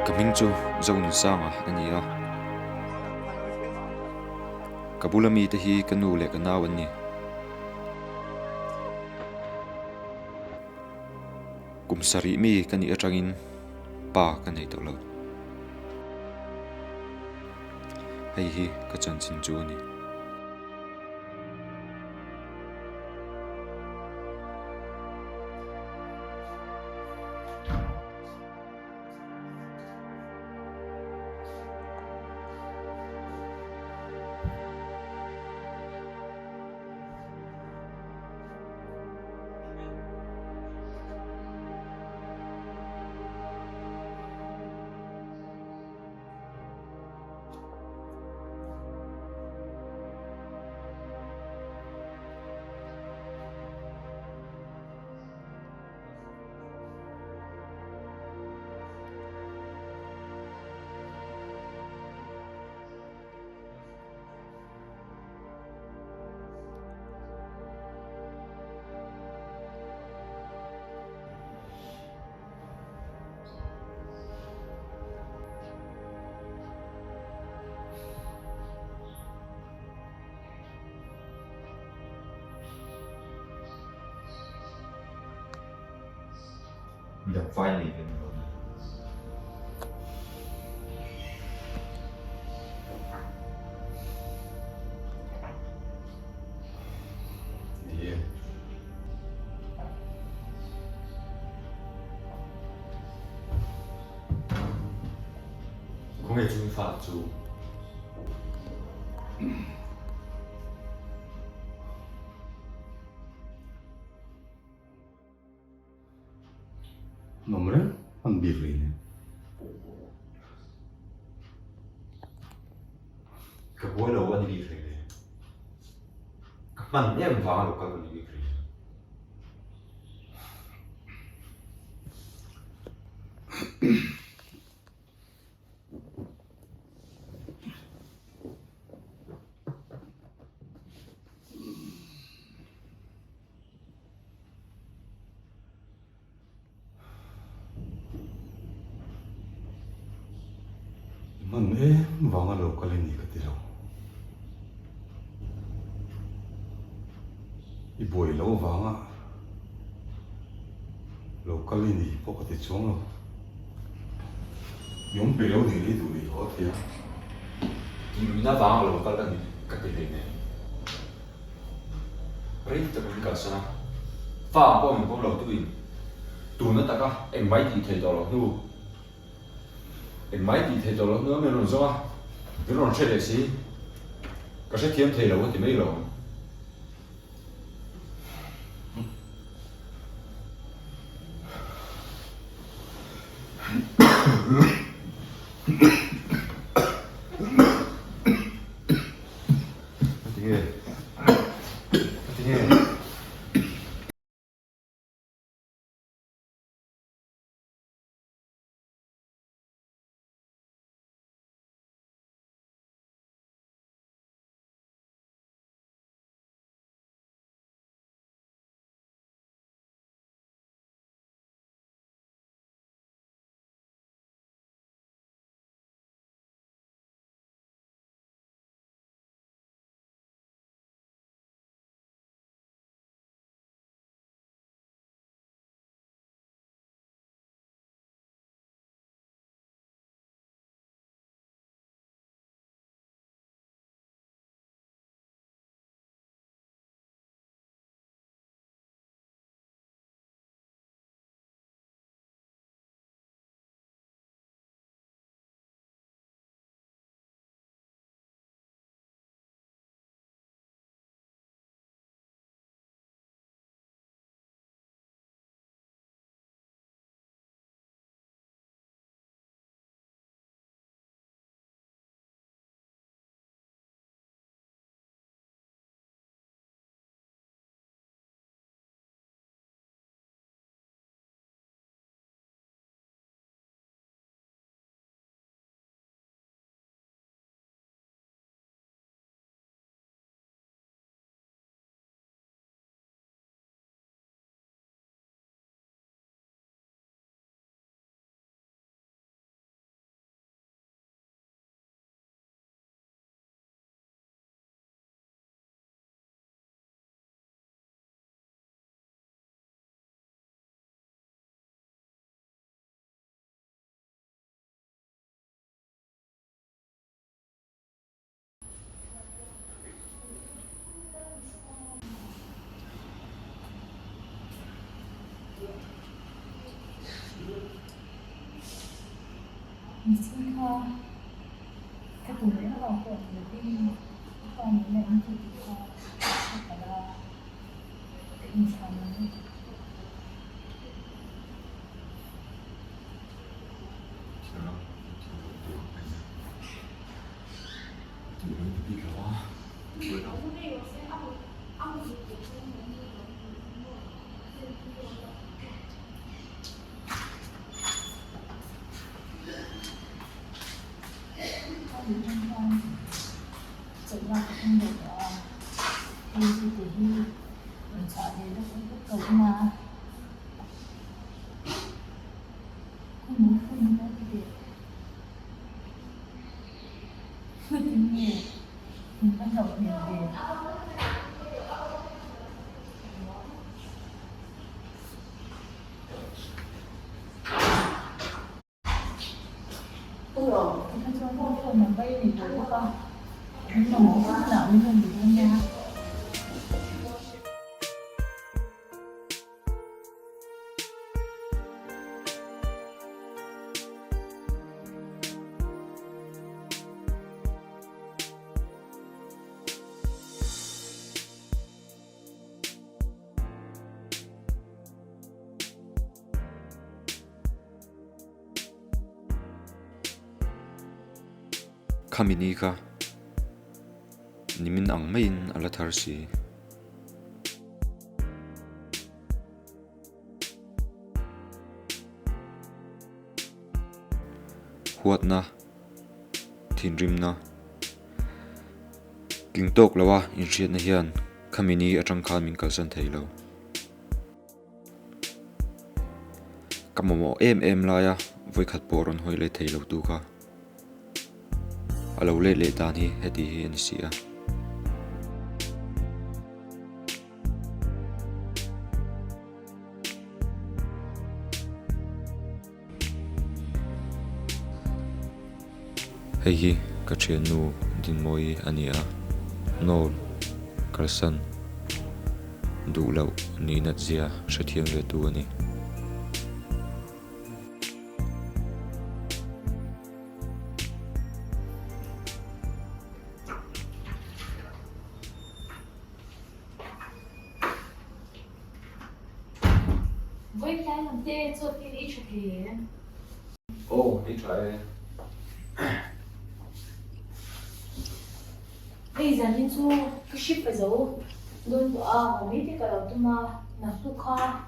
Kaming chu zon sanga ania kabulami te hi kanu le kanaw ani kumsari mi kani atangin pa kanei to lo hei hi ka chan chin chu ani Đập vai liền cái mình đi cũng nghe chung phạt chú Nombre an birline. cái bối đầu anh đi phải đi các bạn em vào được các bạn đi phải Man vanga local ni ka tiro. I boy lo vanga local ni pokati chong lo. Yong pe lo ni li du ni ho tia. mình đã vào rồi các bạn các cái này rồi thì mình cả sao pha bao mình bao lâu tụi nó ta cả em mấy thì thấy đó rồi em mấy thì thấy đó rồi nữa mình nói sao cái nó chơi đấy gì cái sẽ kiếm thấy rồi thì mấy rồi 你听他，他本人老婆决定放你那一地他，他把他给你抢了。你看看，怎样听得到？你是得去查的那个狗吗？không có cái việc quyết định nhiều mình bắt đầu nhiều việc ôi rồi cái trong không mà bay thì bố con nhưng mà mỗi cái nào mình không bị nha. Kamini ka nimin ang main ala tharsi huat na thinrim na kingtok lawa in riat na hian Kamini atang khan min kalsan theilo kamomo em laya voi khat poron hoile theilo tu ka alo le dan hi heti hi an sia hei hi ka thian nu din moi ania nol kalsan du lo ni na zia hrethiang ve tu ani Với cái làm tê cho cái đi chụp hình. Ồ, đi chạy. Bây giờ mình chú cái ship phải giấu luôn ở mấy cái đầu tụi mà nằm tu kha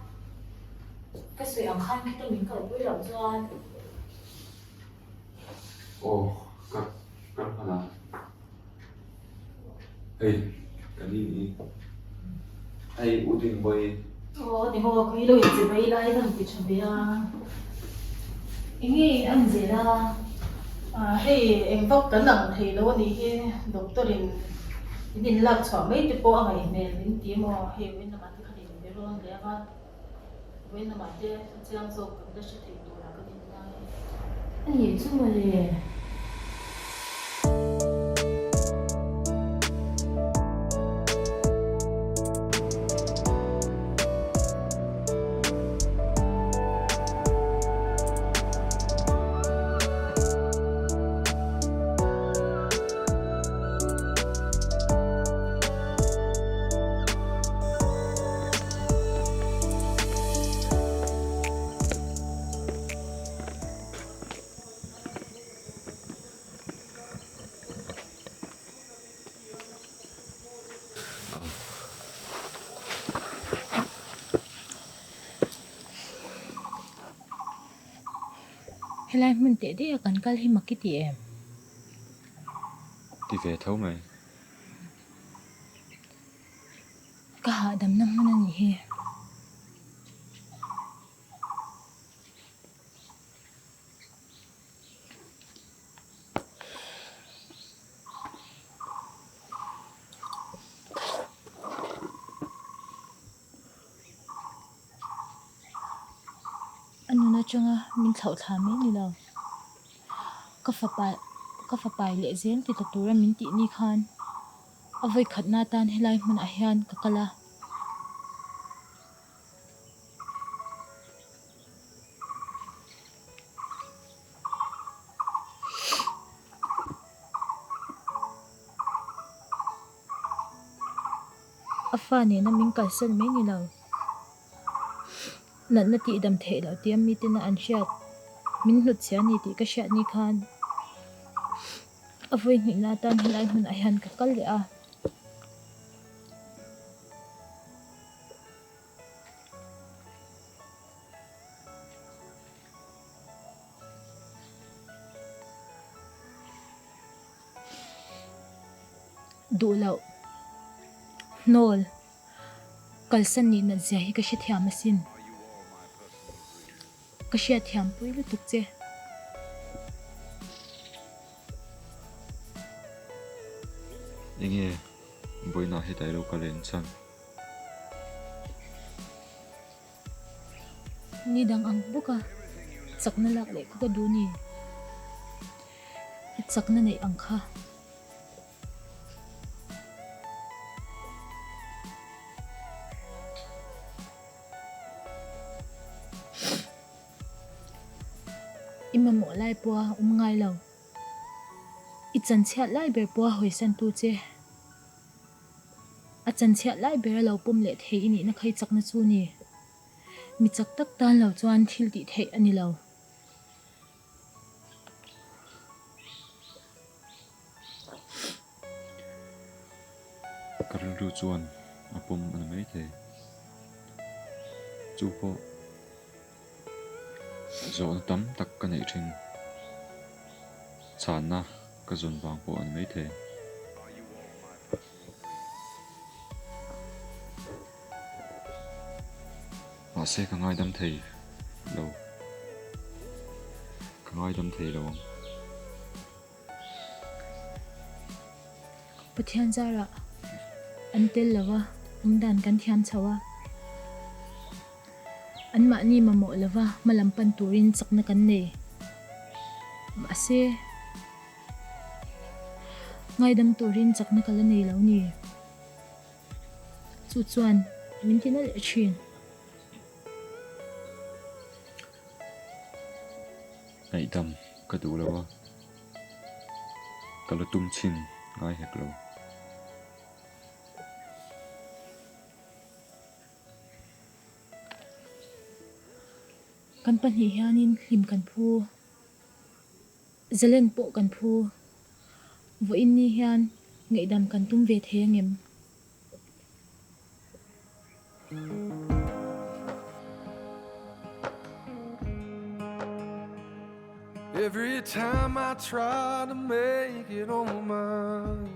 cái sợi ống khăn cái tụi mình cầu với đầu cho Ồ, cắt phần nào. Ê, cái gì ai ưu tiên bơi thì họ cái lối gì vậy lại làm cái chuyện đó ini anh gì là hei em vóc cái nặng thì lâu đi cái doctor in lạc xóa mấy cái bộ ngày này đến tí mà hei bên nào thì khai định rồi để mà bên nào thì trang số cũng đã sẽ thấy đồ là cái gì này anh nhìn chung mà liền Helai mình tệ đi cần cái hi mặc cái gì em ti ve thau mai cả hạ đầm năm mươi năm nhỉ anh nói chăng mình thấu thảm mấy đi đâu có phải bài lệ diễn thì tập tu ra mình tị ni khan ở với khát na tan helai mình ahian kakala afane na min kalsan me ni lo nan na ti dam the lo tiam mi tin an shat min hlut sia ni ti ka shat ni khan avoi ni na tan hilai hun ai han ka kal le a du lo nol kalsan ni na zia hi ka shi thiam asin ka shi thiam pui lu tuk che Inge boina he tai lo kalen chan ni dang ang buka sakna lak le ka du ni sakna nei ang kha imamo lai pua ngai lo I chan chiat lai ber pua hoi san tu che a chan chiat lai ber lo pum le thei ini na khai chakna chu ni mi chak tak tan lo chuan thil ti thei ani lo karlu chuan apum an mai the chu po zon tam tak ka nei thin chan na ka zon bang po an mai the ma se ka ngai dam thei lo ka ngai dam thei lo pathian zara antel lawa dan kan thiam chawa an ma ni mamo lawa malampan turin chakna kan ne ma se ngai dam turin chakna kala nei lo ni chu chuan min tin le chin nei dam ka du lawa kala tum chin ngai hek lo kan pani hianin hlim kan phu zelen po kan phu vo in ni hian ngei dam kan tum ve the ngem Every time I try to make it on mine,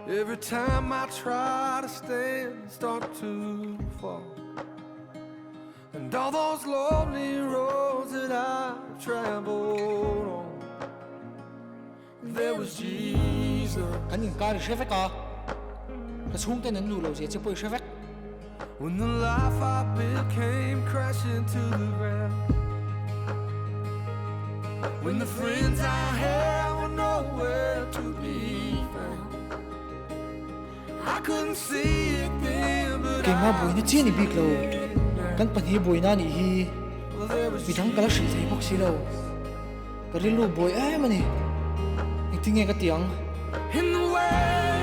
every time I try to stand, start to fall. And all those lonely roads that I've traveled on, there was Jesus. Kan in kar shefek ka chung ten an lu lo je che poi shefek When the life I built came crashing to the ground, when the friends I had were nowhere to be found, I couldn't see it then, but ke ma boi na chi ni bik lo kan pan hi boi na ni hi mi thang kala shi thei bok si lo ka ri lu boi ai mani ik tinge ka tiang in the way,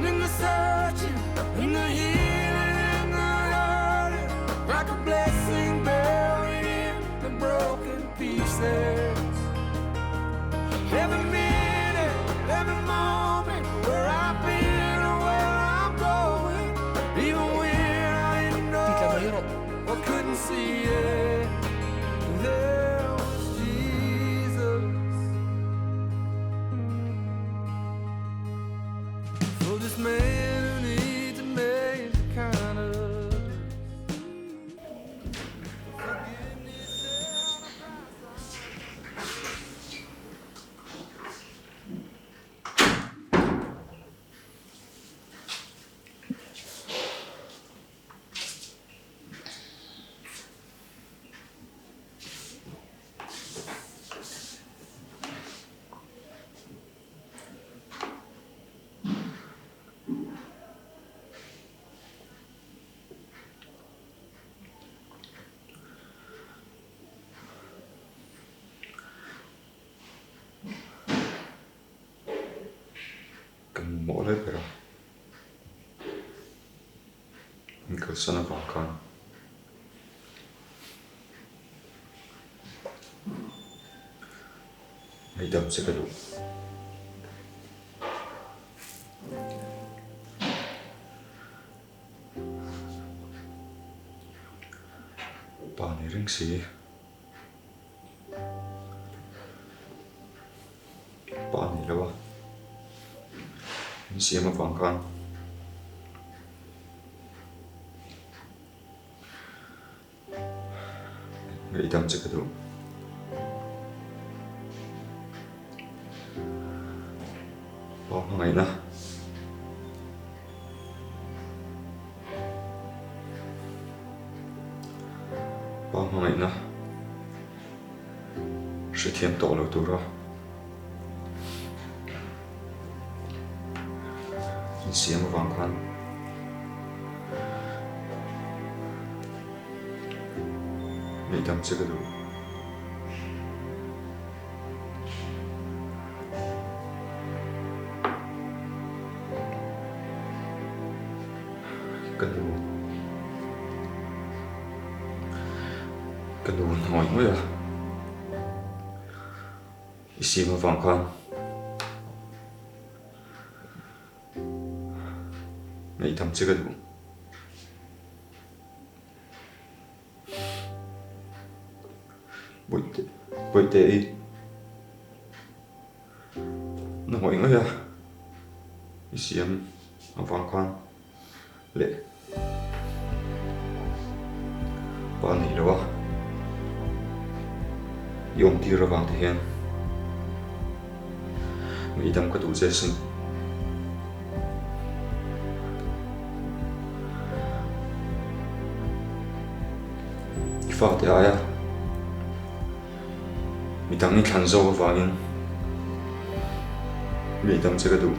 in the searching, in the healing, in the hurting, like a blessing buried in the broken pieces. Every minute, every moment, where I've been or where I'm going, even when I didn't ti ka mai know ro or couldn't see it, there was Jesus. For this man who needs a major kind of kan mo le pero kalsana vangkan idam sekadu pani ringsi pani lawa ni siama vangkan idam sekadu ngày na ngày na sẽ thiên tổ lâu tu ra xiêm vàng khăn ngày đêm sẽ đủ cần đủ hỏi mới à xiêm vàng khăn ngày đêm sẽ đủ buổi tệ nó hỏi ngay à xiêm vàng khăn lệ bạn này đâu yom ti ra vang te hian mi dam ka tu che sin fa te aya mi dam ni than zo wangin mi dam che ka tu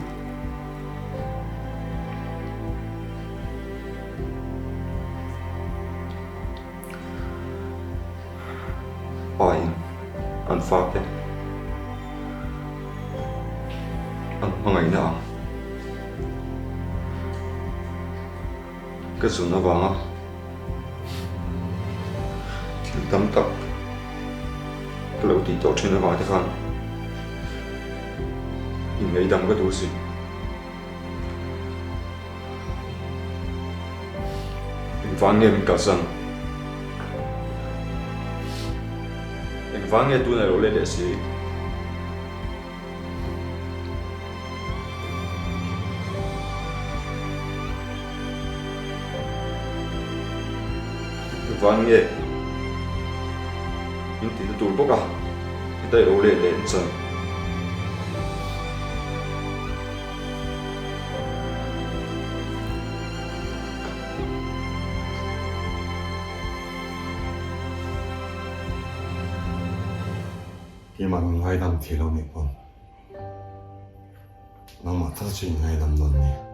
an fa ke an mangai na cái số nó vàng á thì tấm tập cái lỗ tí tổ trên nó vào thế khăn nhìn mấy đâm cái đồ gì mình vang nghe mình cả sân vang nghe tu này lỗ lên để gì vang nghe những thứ tu bốc à cái tay lỗ lên chân khi mà ngay đầm thì lâu mình còn nó mà thật sự ngay đầm lần này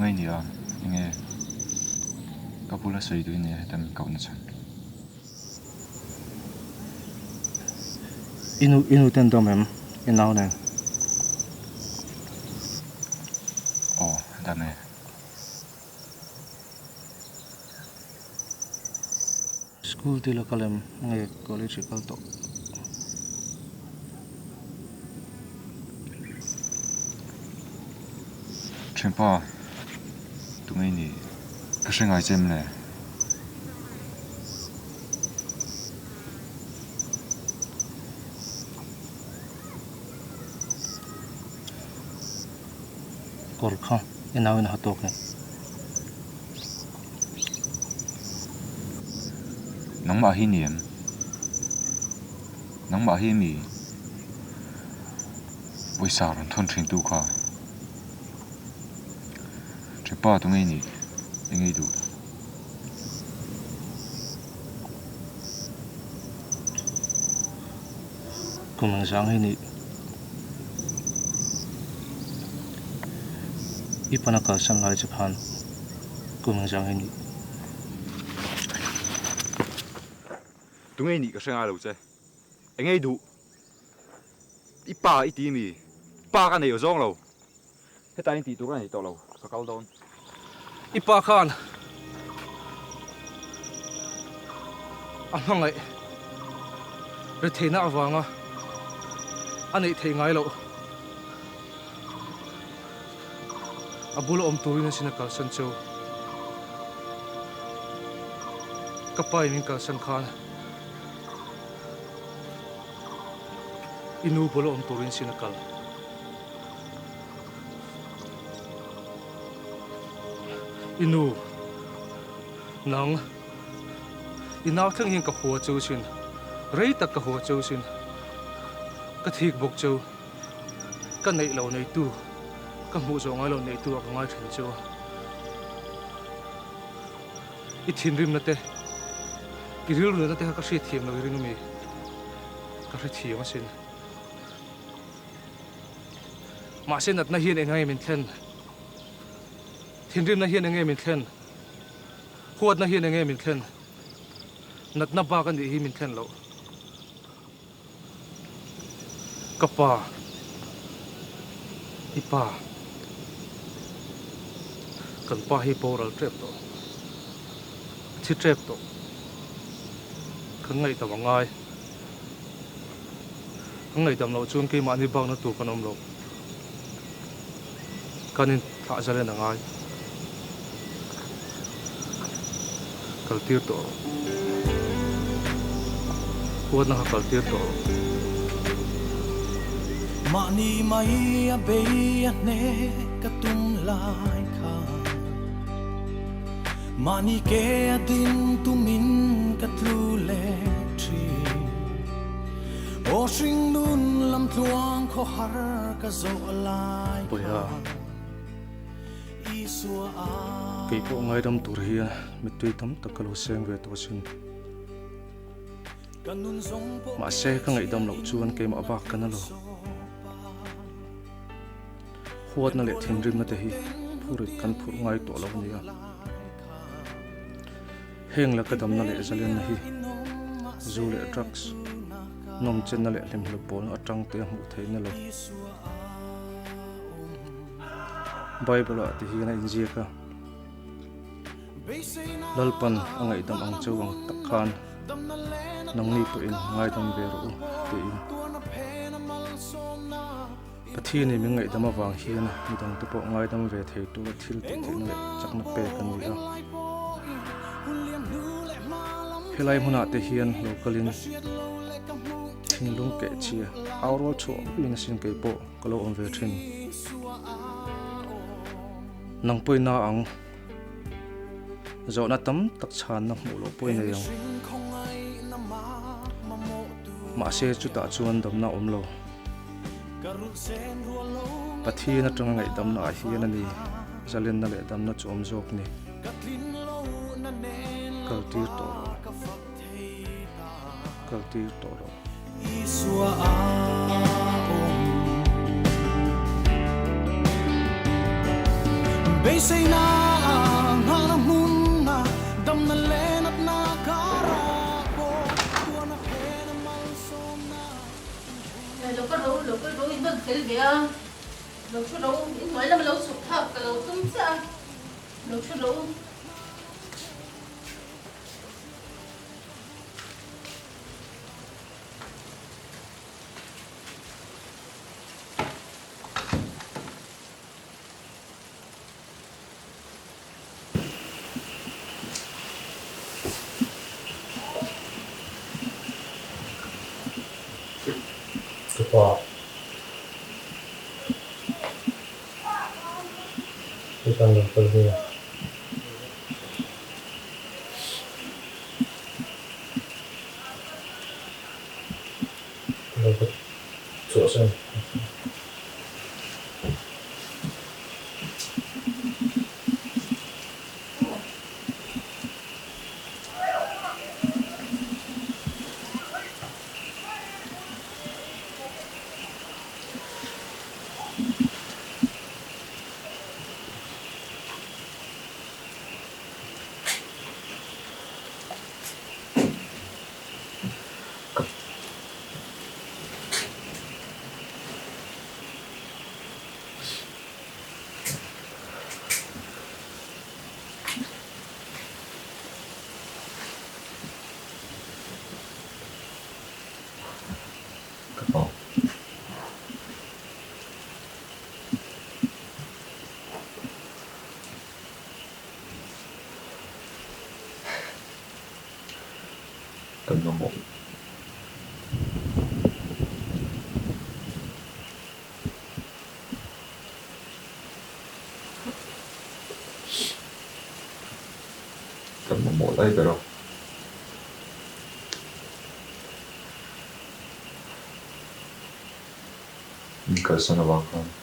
ngay đi à nghe các phụ là xây đôi này đâm cầu nó chẳng inu tên đom em in nào nè ồ đâm này School ti la kalem nge college kal to. Chimpa tụi ngay nì cái sinh ai xem nè Kor kha inaw ina hatok ne. nắng mà hi niệm nắng mà hi mì buổi sáng rồi thôn trình tu kha Chimpa tụi ngay nì ngay đủ Kumang sang hini. Ipanaka san lai Japan. Kumang sang hini. tụi ngay nì cái sinh ai đâu chứ ngay đủ ít ba ít tí mì ba cái này ở rong lâu hết tay tí tụi cái này to lâu sao cao đôn Ipa khan. Amang lại. Rồi thế nào vàng à? Anh ấy thấy ngay lộ. Abulo tuổi nên xin cả sân châu. Kapai mình cả sân khan. Inu bolo tuổi nên xin cả. Inu nang inaw thang hin ka huwa châu sin rei tak ka huwa châu sin ka thik bok châu ka nei lo nei tu ka mu zo ngai lo nei tu ka ngai thin châu I thin rim na te I ril na te ka hri thiam lo ring mi ka hri thiam a sin ma sin at na hin engai min thlen Thin rim na hian engai min thlen huat na hian engai min thlen nat na ba kan hi min thlen lo kapa ipa kan pa hi poral trap to thi trap to kan ngai ta wangai kan ngai dam lo chuan ke ma ni bang na tu kan om lo kanin tha zale na ngai kaltir to huat na kaltir to Mani mai a be a ne katum lai kha Mani ke a din tumin katlu le tri O sing nun lam tluang kho har ka zo lai Boya. Isua a Kei po ngai dam tur hi mit tui tam takalo seng ve to sin kanun zong po ma se ka ngai dam lo chuan ke ma bak kana lo huat na le thin rim na te hi phurit kan phur ngai to lo nia heng la ka dam na le zalen na hi zu le trucks nom chen na le lim lo pol atang te mu thei na lo bible a ti hi na injia ka lalpan angai dam ang chau ang takhan nang ni po in ngai dam ve ro te in pathi ni mi ngai dam awang hian mi dang te po ngai dam ve thei tu thil te te na chak na pe kan ni a helai huna te hian localin thinglung ke chia auro cho in sin ke po kalo om ve thin nang poi na ang zo na tam tak chan na mu lo poi na yang ma se chu ta chuan dam na om lo pathi na tang ngai dam na hi na ni zalen na le dam na chom jok ni kaltir to ro Isua a Bay say na ang mun na dam na len at na karako tuwa na pena malsom na Lo có rau in bận thế vậy à? Lo có rau in nói là lâu sụp thấp, cái lâu tung sao? Lo có rau kan lo pel dia lo ko chỗ sen cần ngâm một cần một tay phải đâu Nunca se nos va a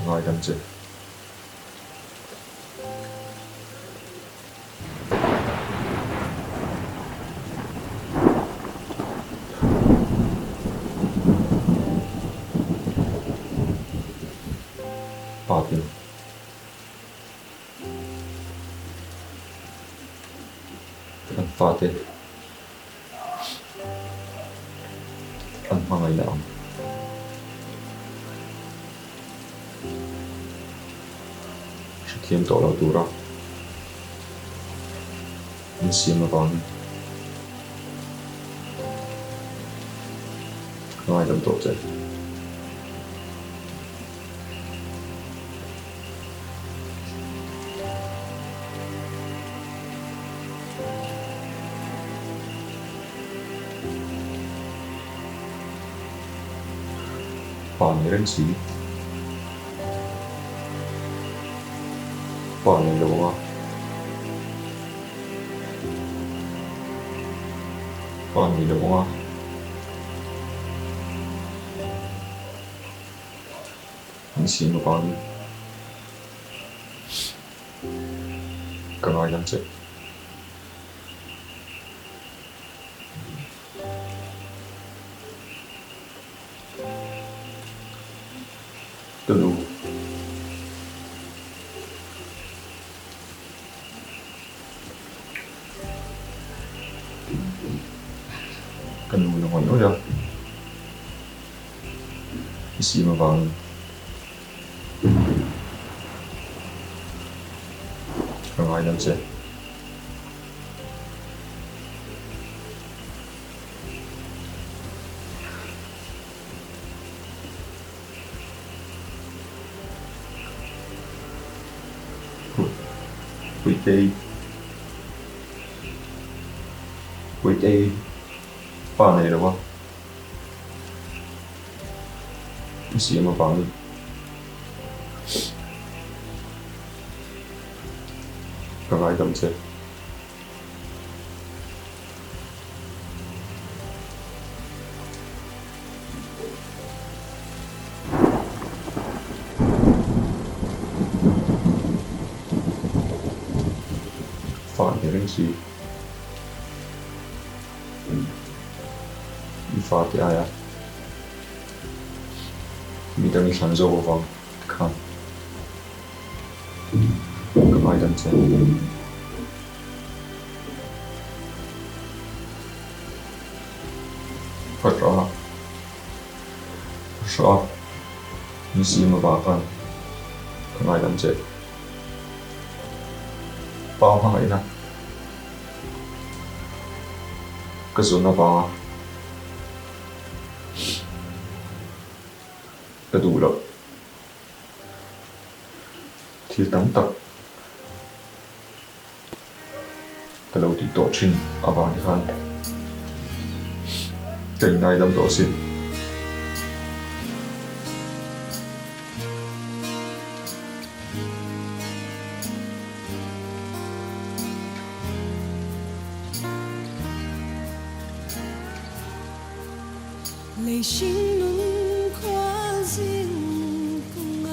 nói đâm chứ bao nhiêu anh pha thế anh mang ngày nào kiếm tổ đầu tù ra mình xem mà còn không ai đâm tổ chứ còn những gì còn những đúng không còn gì đúng không những gì mà còn cần ai làm chứ từ đủ cần đủ là ngồi nữa rồi cái gì mà vào cần ai làm chứ quỷ tây pha này đúng không cái gì mà vào đi cần ai đâm chứ phản cái gì phá thì ai à mình đang đi săn dâu vào vòng không có ai đâm chứ phát rõ mình gì mà bà con có ai đâm chứ bao hàng ấy nè cái số nó vào cái đủ rồi thì tắm tập kalau ti to chin awang ni khan cái này làm tổ xin lệ sinh nung khoa riêng cùng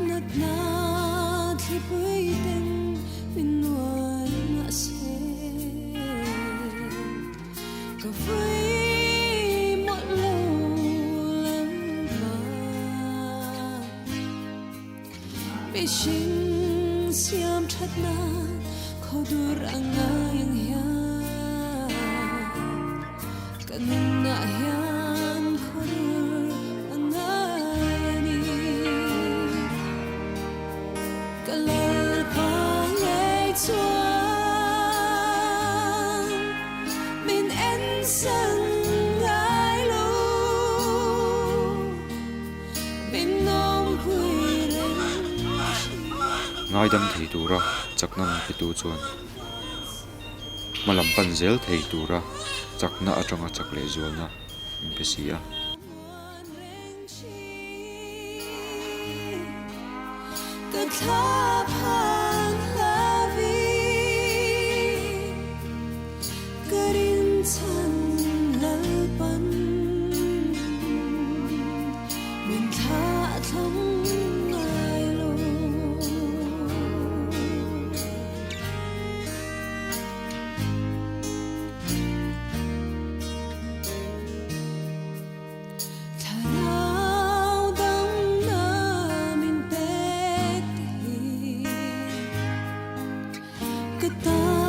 ngất na thì bơi tên bên ngoài ngã xe cà phê một lâu lắm và bị sinh xiêm chặt na khâu dur angayang hiya kanuna hiyan khur angani kalal pa ngay chuan min en sang ngai lo min nom hui ren ngai dam thei tura chakna pi tu chuan malam pan zel thei tura chakna atanga chakle zualna impesia the top lavi karin chan lalpan min tha thong ngai lo Tharau dang na min pet hi kata